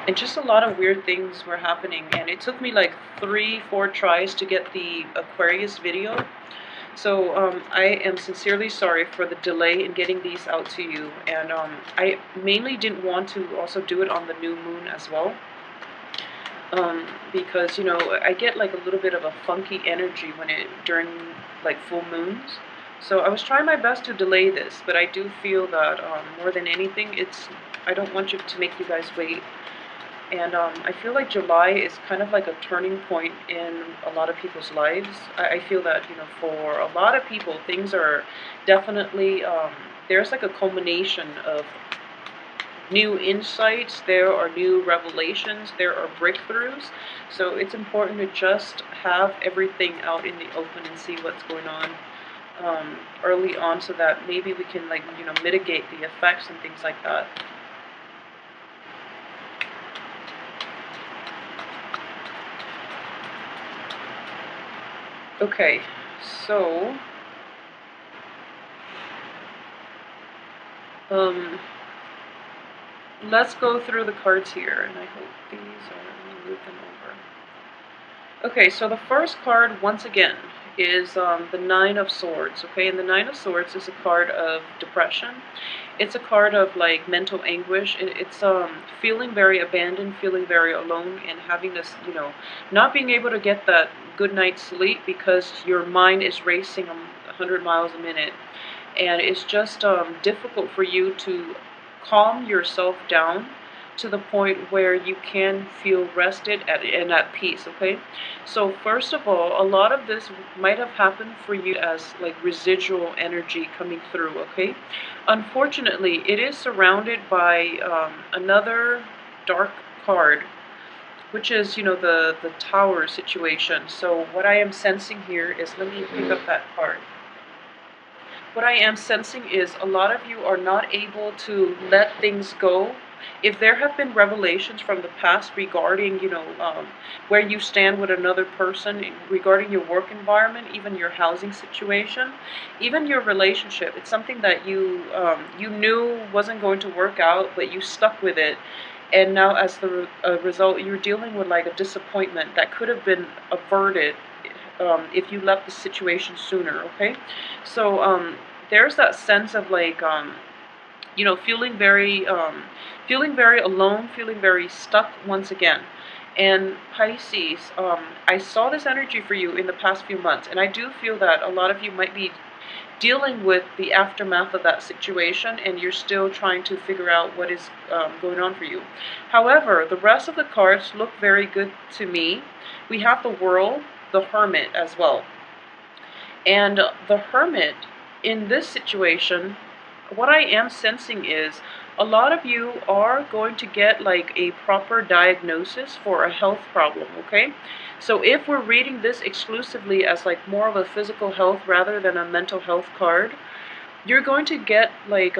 And just a lot of weird things were happening, and it took me like 3-4 tries to get the Aquarius video. So I am sincerely sorry for the delay in getting these out to you, and I mainly didn't want to also do it on the new moon as well, because I get like a little bit of a funky energy during like full moons. So I was trying my best to delay this, but I do feel that more than anything, I don't want to make you guys wait. And I feel like July is kind of like a turning point in a lot of people's lives. I feel that, for a lot of people, things are definitely, there's like a culmination of new insights, there are new revelations, there are breakthroughs. So it's important to just have everything out in the open and see what's going on early on, so that maybe we can mitigate the effects and things like that. Okay, so let's go through the cards here, and I hope these are, let me move them over. Okay, so the first card, once again, is the Nine of Swords, okay? And the Nine of Swords is a card of depression. It's a card of, like, mental anguish. It's feeling very abandoned, feeling very alone, and having this, not being able to get that good night's sleep because your mind is racing 100 miles a minute. And it's just difficult for you to calm yourself down to the point where you can feel rested and at peace, okay? So first of all, a lot of this might have happened for you as like residual energy coming through, okay? Unfortunately, it is surrounded by another dark card, which is, the tower situation. So what I am sensing here is, let me pick up that card. What I am sensing is a lot of you are not able to let things go. If there have been revelations from the past regarding, where you stand with another person, regarding your work environment, even your housing situation, even your relationship, it's something that you knew wasn't going to work out, but you stuck with it. And now, as the result, you're dealing with like a disappointment that could have been averted if you left the situation sooner, okay? So there's that sense of like, feeling very alone, feeling very stuck once again. And Pisces, I saw this energy for you in the past few months, and I do feel that a lot of you might be dealing with the aftermath of that situation, and you're still trying to figure out what is going on for you. However, the rest of the cards look very good to me. We have the World, the Hermit as well. And the Hermit, in this situation, what I am sensing is a lot of you are going to get like a proper diagnosis for a health problem, okay? So if we're reading this exclusively as like more of a physical health rather than a mental health card, you're going to get like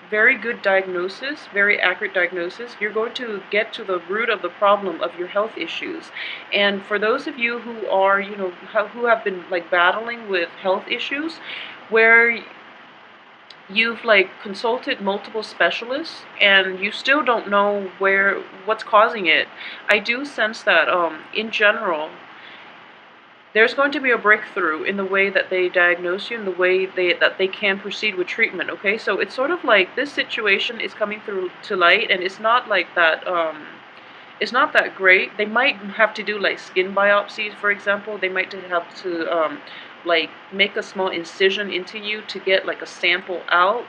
very good diagnosis, very accurate diagnosis. You're going to get to the root of the problem of your health issues. And for those of you who are, who have been like battling with health issues, where you've like consulted multiple specialists and you still don't know what's causing it, I do sense that in general there's going to be a breakthrough in the way that they diagnose you and the way that they can proceed with treatment, okay? So it's sort of like this situation is coming through to light, and it's not like that, it's not that great. They might have to do like skin biopsies, for example. They might have to like make a small incision into you to get like a sample out,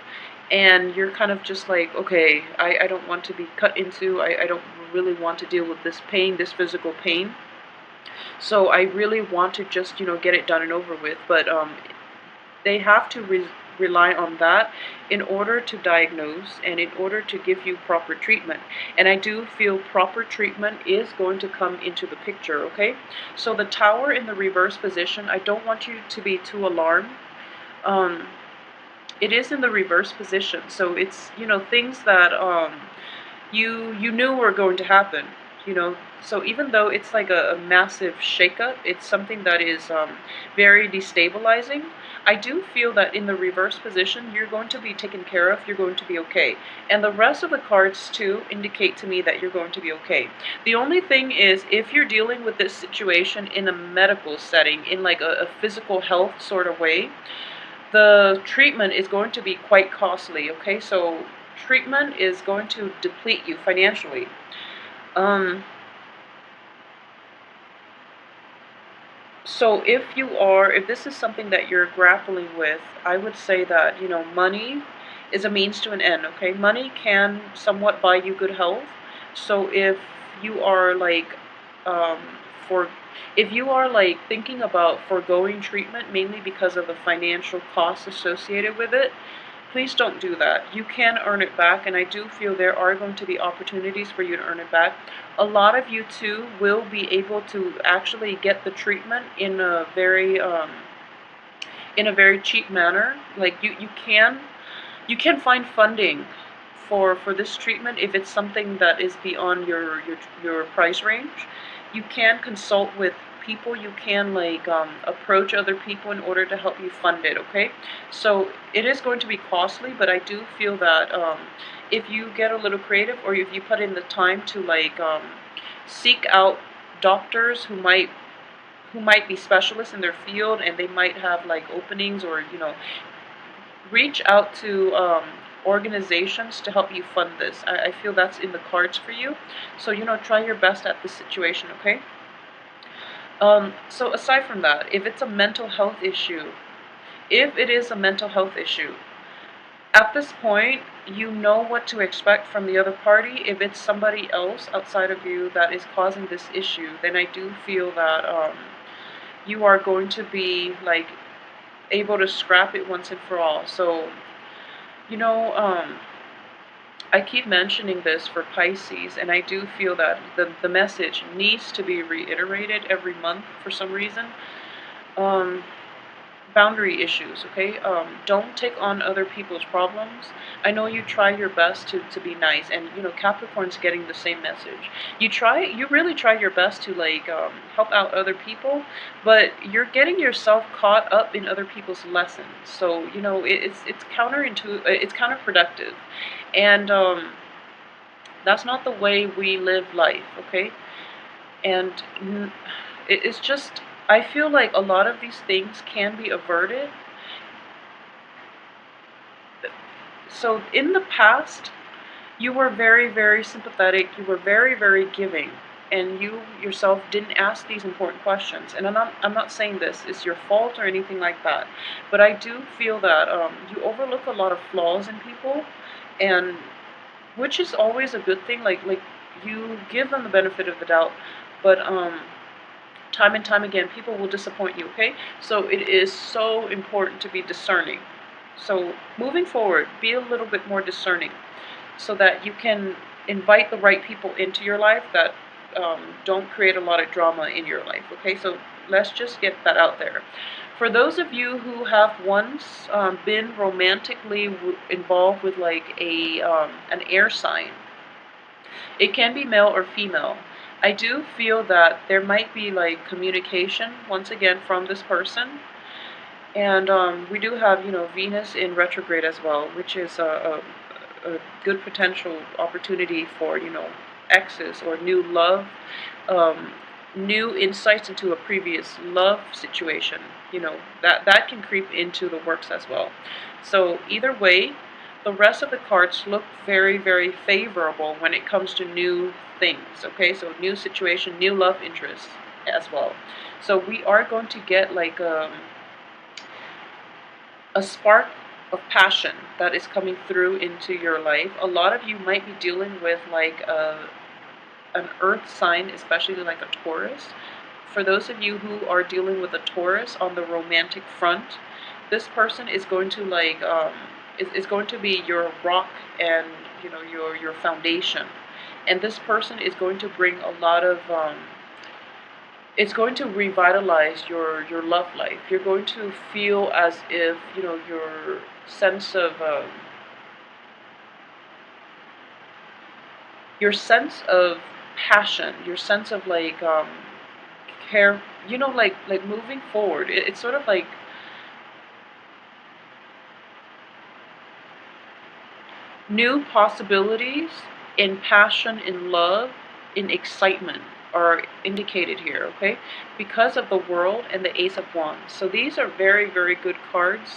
and you're kind of just like, okay, I don't want to be cut into, I don't really want to deal with this pain, this physical pain. So I really want to just, get it done and over with. But they have to rely on that in order to diagnose and in order to give you proper treatment. And I do feel proper treatment is going to come into the picture, okay? So the Tower in the reverse position, I don't want you to be too alarmed. It is in the reverse position, so it's, things that you knew were going to happen. So even though it's like a massive shakeup, it's something that is very destabilizing. I do feel that in the reverse position, you're going to be taken care of, you're going to be okay. And the rest of the cards too indicate to me that you're going to be okay. The only thing is, if you're dealing with this situation in a medical setting, in like a physical health sort of way, the treatment is going to be quite costly, okay? So treatment is going to deplete you financially. Um, so if this is something that you're grappling with, I would say that, money is a means to an end, okay? Money can somewhat buy you good health. So you are like, um, for, if you are like thinking about foregoing treatment mainly because of the financial costs associated with it, please don't do that. You can earn it back, and I do feel there are going to be opportunities for you to earn it back. A lot of you too will be able to actually get the treatment in a very cheap manner. Like you can find funding for this treatment if it's something that is beyond your price range. You can consult with people. You can like approach other people in order to help you fund it. Okay, so it is going to be costly, but I do feel that if you get a little creative, or if you put in the time to like seek out doctors who might be specialists in their field, and they might have like openings, or reach out to organizations to help you fund this. I feel that's in the cards for you. So, try your best at this situation, okay? So aside from that, if it is a mental health issue, at this point, you know what to expect from the other party. If it's somebody else outside of you that is causing this issue, then I do feel that you are going to be like able to scrap it once and for all. So, you know, um, I keep mentioning this for Pisces, and I do feel that the message needs to be reiterated every month for some reason. Um, Boundary issues, okay? Don't take on other people's problems. I know you try your best to be nice, and Capricorn's getting the same message. You really try your best to like help out other people, but you're getting yourself caught up in other people's lessons. So it's counterproductive, and that's not the way we live life, okay? And it's just, I feel like a lot of these things can be averted. So in the past, you were very, very sympathetic, you were very, very giving, and you yourself didn't ask these important questions. And I'm not saying this is your fault or anything like that, but I do feel that you overlook a lot of flaws in people, and which is always a good thing. Like you give them the benefit of the doubt, but time and time again, people will disappoint you, okay? So it is so important to be discerning. So moving forward, be a little bit more discerning so that you can invite the right people into your life that don't create a lot of drama in your life, okay? So let's just get that out there. For those of you who have once been romantically involved with like an air sign, it can be male or female. I do feel that there might be like communication once again from this person, and we do have Venus in retrograde as well, which is a good potential opportunity for exes or new love, um, new insights into a previous love situation. That can creep into the works as well. So either way, the rest of the cards look very, very favorable when it comes to new things, okay? So new situation, new love interests as well. So we are going to get like a spark of passion that is coming through into your life. A lot of you might be dealing with like an earth sign, especially like a Taurus. For those of you who are dealing with a Taurus on the romantic front, this person is going to like is going to be your rock, and your foundation. And this person is going to bring a lot of it's going to revitalize your love life. You're going to feel as if your sense of your sense of passion, your sense of like care, like moving forward. It's sort of like new possibilities in passion, in love, in excitement are indicated here, okay? Because of the World and the Ace of Wands. So these are very, very good cards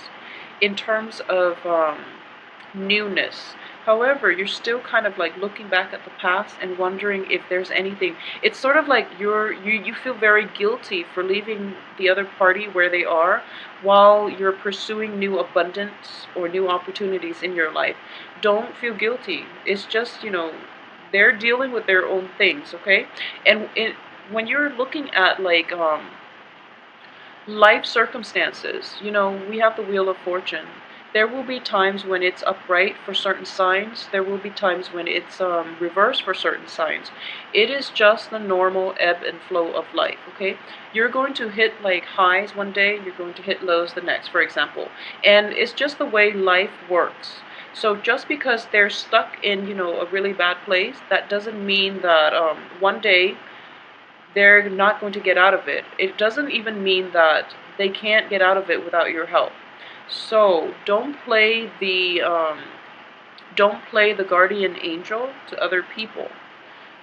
in terms of newness. However, you're still kind of like looking back at the past and wondering if there's anything. It's sort of like you feel very guilty for leaving the other party where they are while you're pursuing new abundance or new opportunities in your life. Don't feel guilty. It's just, they're dealing with their own things, okay? And when you're looking at like life circumstances, we have the Wheel of Fortune. There will be times when it's upright for certain signs. There will be times when it's reversed for certain signs. It is just the normal ebb and flow of life, okay? You're going to hit like highs one day, you're going to hit lows the next, for example. And it's just the way life works. So just because they're stuck in, a really bad place, that doesn't mean that one day they're not going to get out of it. It doesn't even mean that they can't get out of it without your help. So don't play the guardian angel to other people.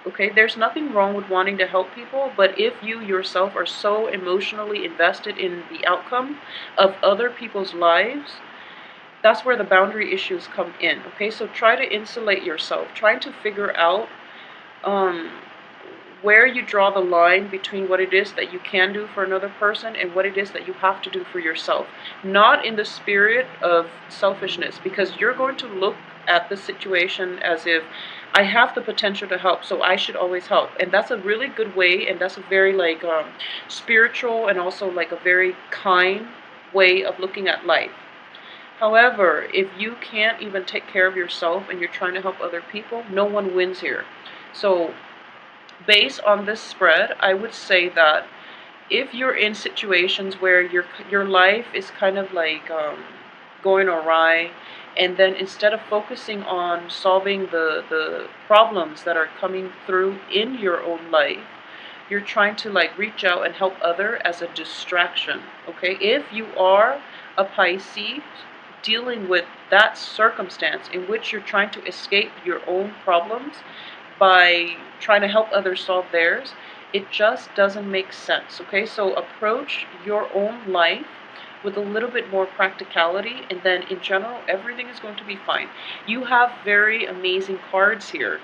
Okay, there's nothing wrong with wanting to help people, but if you yourself are so emotionally invested in the outcome of other people's lives, that's where the boundary issues come in. Okay, so try to insulate yourself, trying to figure out um, where you draw the line between what it is that you can do for another person and what it is that you have to do for yourself. Not in the spirit of selfishness, because you're going to look at the situation as if I have the potential to help, so I should always help. And that's a really good way, and that's a very like spiritual and also like a very kind way of looking at life. However, if you can't even take care of yourself and you're trying to help other people, no one wins here. So based on this spread, I would say that if you're in situations where your life is kind of like going awry, and then instead of focusing on solving the problems that are coming through in your own life, you're trying to like reach out and help other as a distraction, okay? If you are a Pisces dealing with that circumstance in which you're trying to escape your own problems by trying to help others solve theirs, it just doesn't make sense, okay? So approach your own life with a little bit more practicality, and then in general, everything is going to be fine. You have very amazing cards here.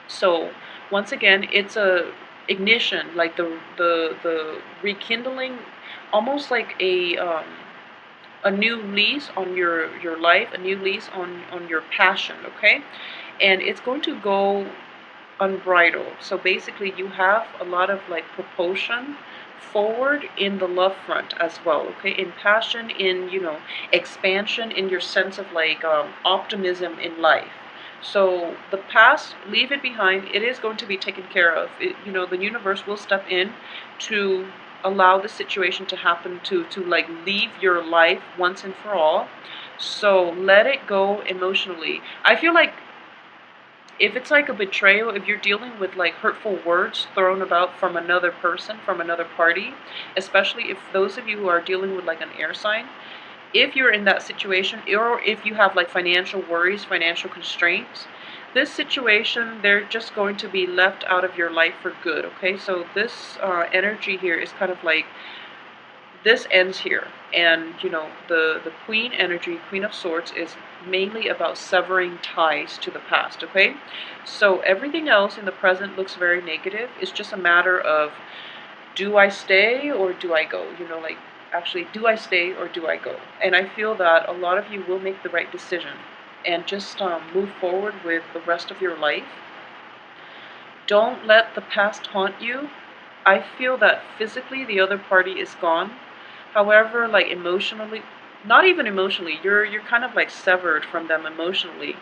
So once again, it's a ignition, like the rekindling, almost like a new lease on your life, a new lease on your passion, okay? And it's going to go unbridled. So basically you have a lot of like propulsion forward in the love front as well, okay? In passion, in, expansion, in your sense of like optimism in life. So the past, leave it behind. It is going to be taken care of. The universe will step in to allow the situation to happen, to like leave your life once and for all. So let it go emotionally. I feel like if it's like a betrayal, if you're dealing with like hurtful words thrown about from another person, from another party, especially if those of you who are dealing with like an air sign, if you're in that situation, or if you have like financial worries, financial constraints, this situation, they're just going to be left out of your life for good, okay? So this energy here is kind of like, this ends here. And the queen energy, Queen of Swords, is mainly about severing ties to the past, okay? So everything else in the present looks very negative. It's just a matter of, do I stay or do I go? Like, actually, do I stay or do I go? And I feel that a lot of you will make the right decision and just move forward with the rest of your life. Don't let the past haunt you. I feel that physically the other party is gone. However, like emotionally, not even emotionally, you're kind of like severed from them emotionally.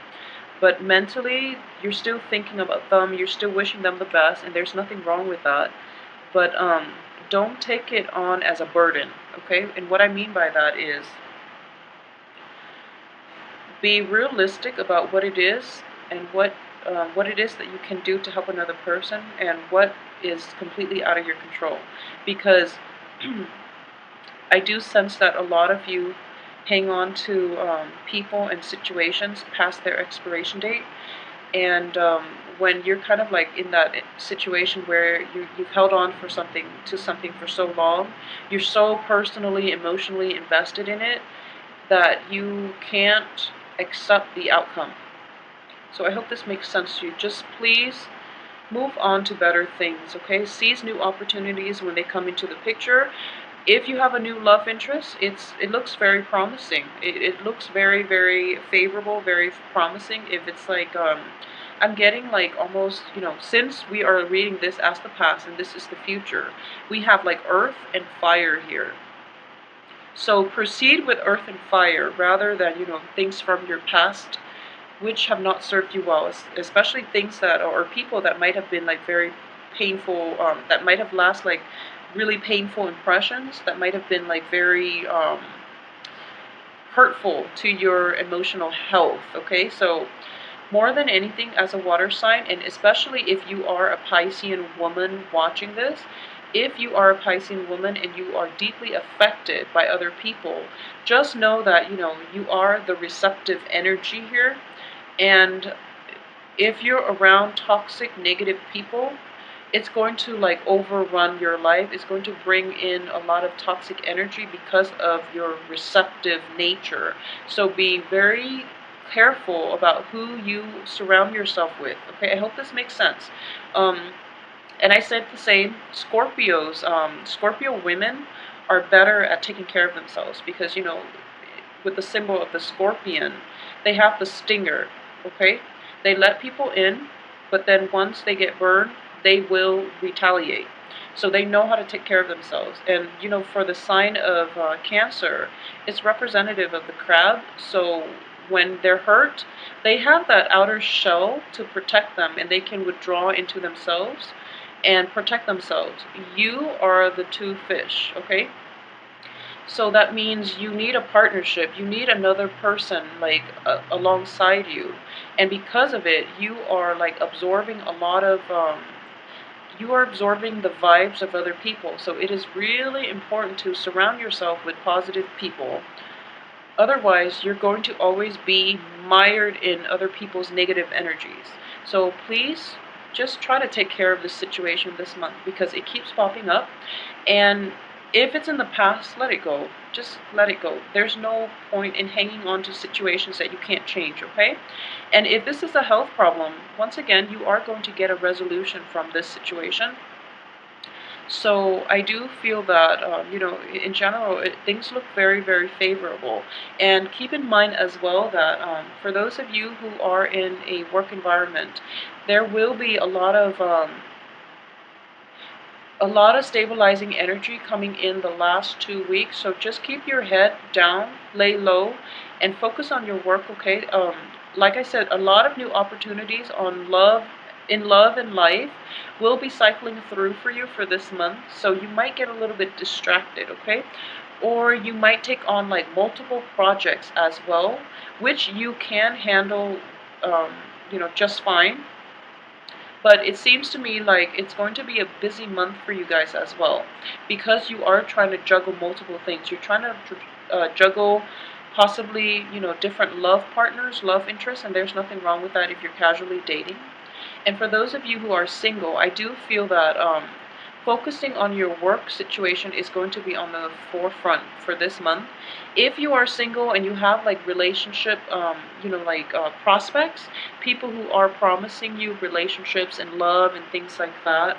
But mentally, you're still thinking about them, you're still wishing them the best, and there's nothing wrong with that. But don't take it on as a burden, okay? And what I mean by that is, be realistic about what it is and what what it is that you can do to help another person and what is completely out of your control. Because I do sense that a lot of you hang on to people and situations past their expiration date. And when you're kind of like in that situation where you've held on for something to something for so long, you're so personally, emotionally invested in it that you can't accept the outcome. So I hope this makes sense to you. Just please move on to better things, okay? Seize new opportunities when they come into the picture. If you have a new love interest, it looks very promising. It looks very, very favorable, very promising. If it's like, I'm getting like almost, since we are reading this as the past and this is the future, we have like earth and fire here. So proceed with earth and fire rather than, things from your past which have not served you well, especially things that, or people that might have been like very painful, that might have last like really painful impressions, that might have been like very hurtful to your emotional health, okay? So more than anything, as a water sign, and especially if you are a Piscean woman watching this, if you are a Piscean woman and you are deeply affected by other people, just know that, you are the receptive energy here. And if you're around toxic, negative people, it's going to like overrun your life. It's going to bring in a lot of toxic energy because of your receptive nature. So be very careful about who you surround yourself with. Okay, I hope this makes sense. And I said the same. Scorpio women are better at taking care of themselves because, with the symbol of the scorpion, they have the stinger, okay? They let people in, but then once they get burned, they will retaliate. So they know how to take care of themselves. And, for the sign of Cancer, it's representative of the crab. So when they're hurt, they have that outer shell to protect them, and they can withdraw into themselves and protect themselves. You are the two fish, okay? So that means you need a partnership. You need another person like alongside you, and because of it, you are like absorbing a lot of. You are absorbing the vibes of other people. So it is really important to surround yourself with positive people. Otherwise, you're going to always be mired in other people's negative energies. So please just try to take care of this situation this month because it keeps popping up. And if it's in the past, let it go. Just let it go. There's no point in hanging on to situations that you can't change, okay? And if this is a health problem, once again, you are going to get a resolution from this situation. So I do feel that, in general, things look very, very favorable. And keep in mind as well that for those of you who are in a work environment, there will be a lot of stabilizing energy coming in the last 2 weeks. So just keep your head down, lay low, and focus on your work, okay? Like I said, a lot of new opportunities in love and life will be cycling through for you for this month. So you might get a little bit distracted, okay? Or you might take on like multiple projects as well, which you can handle, just fine. But it seems to me like it's going to be a busy month for you guys as well, because you are trying to juggle multiple things. You're trying to juggle possibly, different love partners, love interests, and there's nothing wrong with that if you're casually dating. And for those of you who are single, I do feel that focusing on your work situation is going to be on the forefront for this month. If you are single and you have like relationship, prospects, people who are promising you relationships and love and things like that,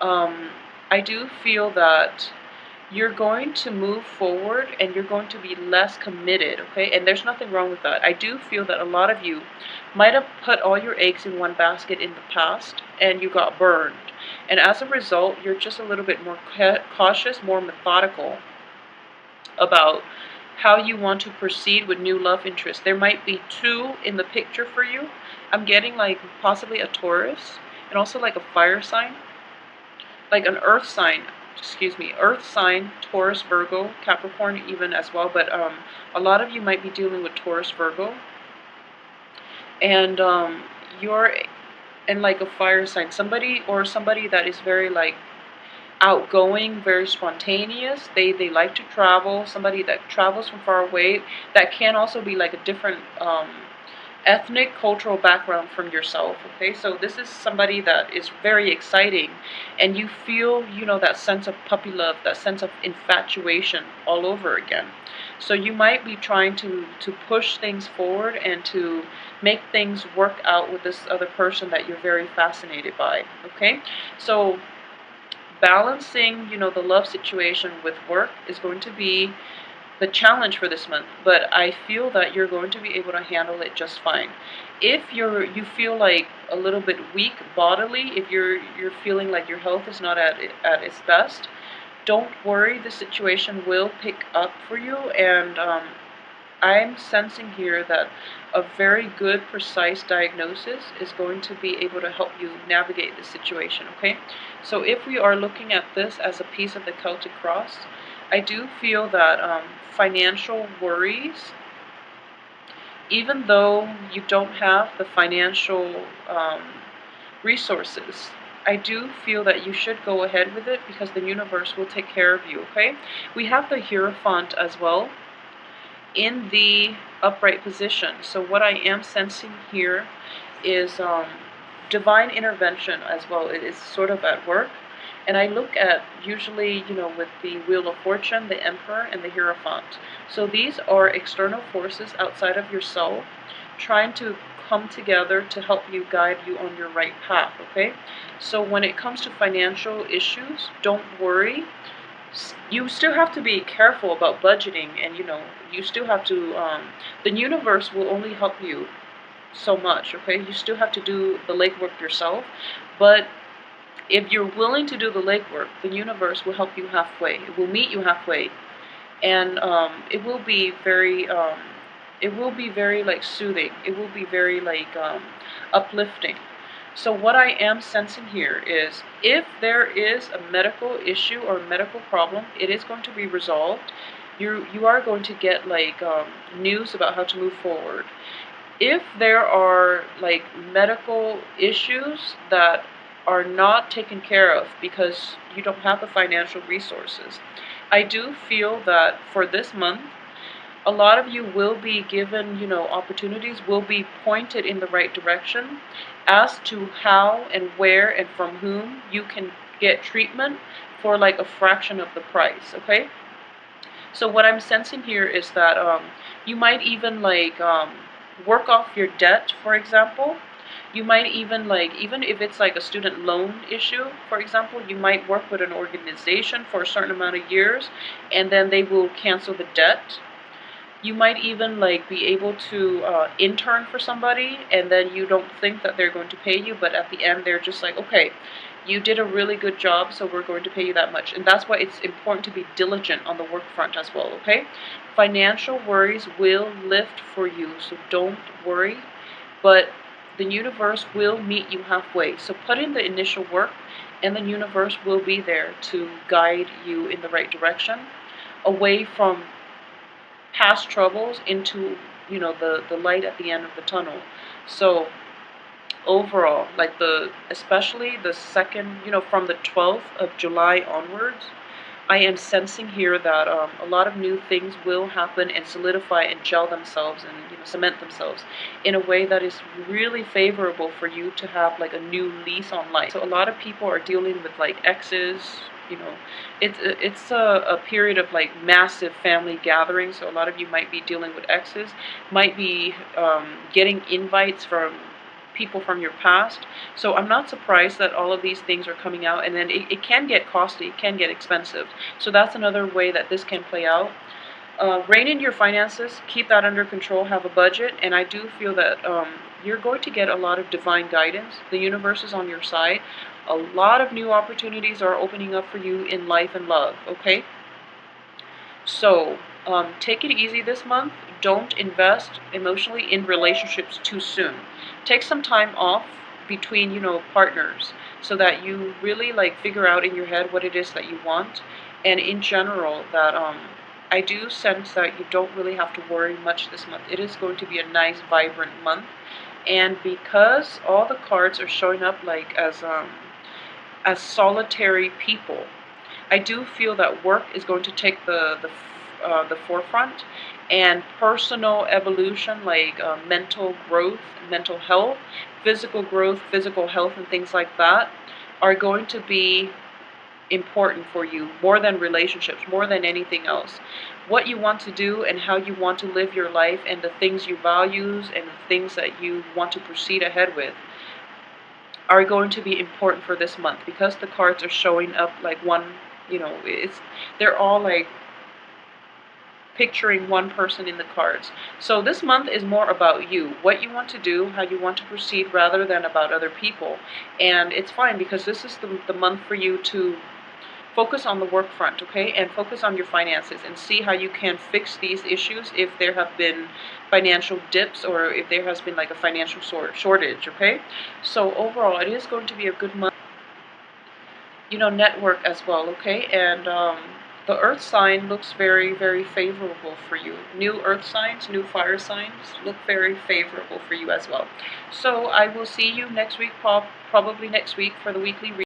I do feel that you're going to move forward and you're going to be less committed, okay? And there's nothing wrong with that. I do feel that a lot of you might have put all your eggs in one basket in the past and you got burned. And as a result, you're just a little bit more cautious, more methodical about how you want to proceed with new love interests. There might be two in the picture for you. I'm getting like possibly a Taurus and also like a fire sign, like an earth sign. Earth sign, Taurus, Virgo, Capricorn even as well, but a lot of you might be dealing with Taurus, Virgo, and and like a fire sign, somebody that is very like outgoing, very spontaneous. They like to travel. Somebody that travels from far away. That can also be like a different ethnic, cultural background from yourself. Okay, so this is somebody that is very exciting, and you feel, that sense of puppy love, that sense of infatuation all over again. So you might be trying to push things forward and to make things work out with this other person that you're very fascinated by. Okay, so balancing, the love situation with work is going to be the challenge for this month, but I feel that you're going to be able to handle it just fine. If you feel like a little bit weak bodily, if you're feeling like your health is not at its best, don't worry. The situation will pick up for you, and I'm sensing here that a very good, precise diagnosis is going to be able to help you navigate the situation, okay? So if we are looking at this as a piece of the Celtic cross, I do feel that financial worries, even though you don't have the financial resources, I do feel that you should go ahead with it because the universe will take care of you, okay? We have the Hierophant as well in the upright position. So what I am sensing here is divine intervention as well. It is sort of at work. And I look at usually, with the Wheel of Fortune, the Emperor, and the Hierophant. So these are external forces outside of yourself trying to come together to help you, guide you on your right path, okay? So when it comes to financial issues, don't worry. You still have to be careful about budgeting, and you still have to the universe will only help you so much, okay? You still have to do the legwork yourself, but if you're willing to do the legwork, the universe will help you halfway. It will meet you halfway, and it will be very like soothing. It will be very like uplifting. So what I am sensing here is if there is a medical issue or a medical problem, it is going to be resolved. You are going to get like news about how to move forward. If there are like medical issues that are not taken care of because you don't have the financial resources, I do feel that for this month, a lot of you will be given, opportunities, will be pointed in the right direction as to how and where and from whom you can get treatment for like a fraction of the price, okay? So what I'm sensing here is that you might even like work off your debt, for example. You might even like, even if it's like a student loan issue, for example, you might work with an organization for a certain amount of years and then they will cancel the debt. You might even like be able to intern for somebody and then you don't think that they're going to pay you, but at the end they're just like, okay, you did a really good job, so we're going to pay you that much. And that's why it's important to be diligent on the work front as well, okay? Financial worries will lift for you, so don't worry, but the universe will meet you halfway. So put in the initial work and the universe will be there to guide you in the right direction, away from past troubles into, the light at the end of the tunnel. So overall, like especially the second, from the 12th of July onwards, I am sensing here that a lot of new things will happen and solidify and gel themselves and cement themselves in a way that is really favorable for you to have like a new lease on life. So a lot of people are dealing with like exes. It's a period of like massive family gatherings. So a lot of you might be dealing with exes, might be getting invites from people from your past. So I'm not surprised that all of these things are coming out, and then it can get costly, it can get expensive. So that's another way that this can play out. Rein in your finances, keep that under control, have a budget, and I do feel that you're going to get a lot of divine guidance. The universe is on your side. A lot of new opportunities are opening up for you in life and love, okay? So take it easy this month. Don't invest emotionally in relationships too soon. Take some time off between, partners so that you really like figure out in your head what it is that you want. And in general, that I do sense that you don't really have to worry much this month. It is going to be a nice, vibrant month. And because all the cards are showing up like as solitary people, I do feel that work is going to take the forefront, and personal evolution, like mental growth, mental health, physical growth, physical health, and things like that, are going to be important for you more than relationships, more than anything else. What you want to do and how you want to live your life, and the things you values and the things that you want to proceed ahead with, are going to be important for this month, because the cards are showing up like one, they're all like picturing one person in the cards. So this month is more about you, what you want to do, how you want to proceed, rather than about other people. And it's fine, because this is the month for you to focus on the work front, okay? And focus on your finances and see how you can fix these issues if there have been financial dips, or if there has been like a financial shortage, okay? So overall, it is going to be a good month. Network as well, okay? And the earth sign looks very, very favorable for you. New earth signs, new fire signs look very favorable for you as well. So I will see you next week, probably next week, for the weekly reading.